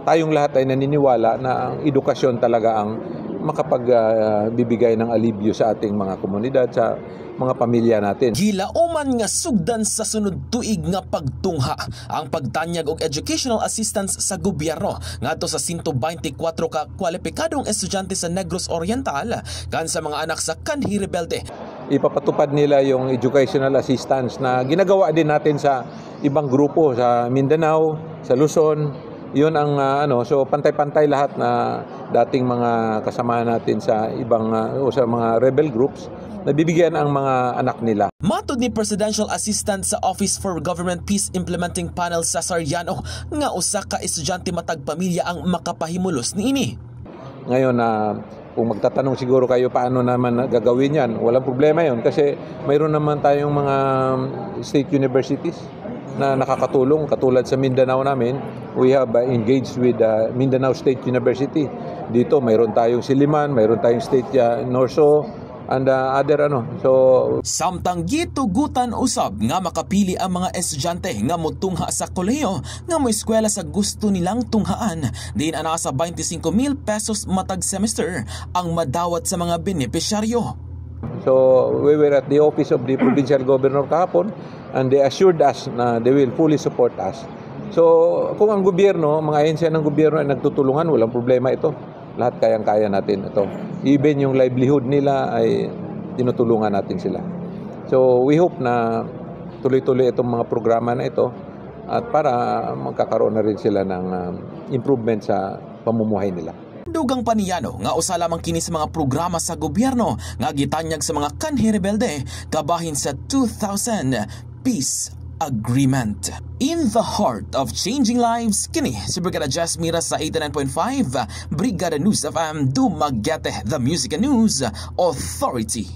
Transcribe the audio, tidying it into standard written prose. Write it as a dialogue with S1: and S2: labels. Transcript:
S1: tayong lahat ay naniniwala na ang edukasyon talaga ang makapagbibigay ng alibyo sa ating mga komunidad, sa mga pamilya natin.
S2: Gilauman nga sugdan sa sunod tuig nga pagtungha ang pagtanyag og educational assistance sa gobyerno ngadto sa 124 ka kwalipikadong estudyante sa Negros Oriental kan sa mga anak sa kanhi rebelde.
S1: Ipapatupad nila yung educational assistance na ginagawa din natin sa ibang grupo sa Mindanao, sa Luzon. Yun ang so pantay-pantay lahat na dating mga kasamahan natin sa ibang o sa mga rebel groups, nabibigyan ang mga anak nila.
S2: Matod ni Presidential Assistant sa Office for Government Peace Implementing Panel sa Sariano nga usa ka estudyante matag pamilya ang makapahimulos niini.
S1: Ngayon kung magtatanong siguro kayo paano naman gagawin yan, walang problema yun kasi mayroon naman tayong mga state universities na nakakatulong. Katulad sa Mindanao namin, we have engaged with Mindanao State University. Dito mayroon tayong Siliman, mayroon tayong State Norso, and other So
S2: samtang gitugutan usab nga makapili ang mga estudyante nga motungha sa kolehiyo nga mo eskwela sa gusto nilang tunghaan, din ana sa 25,000 pesos matag semester ang madawat sa mga benepisyaryo.
S1: So we were at the office of the provincial governor kahapon and they assured us na they will fully support us. So kung ang gobyerno, mga ahensya ng gobyerno ay nagtutulungan, walang problema ito. Lahat kayang-kaya natin ito. Even yung livelihood nila ay tinutulungan natin sila. So we hope na tuloy-tuloy itong mga programa na ito at para magkakaroon na rin sila ng improvement sa pamumuhay nila.
S2: Dugang paniyano nga usa lamang kini sa mga programa sa gobyerno nga gitanyag sa mga kanhi rebelde kabahin sa 2000 Peace Agreement. In the heart of changing lives, kini si Brigada Jess Mira sa 89.5 Brigada News FM Dumaguete, the Music and News Authority.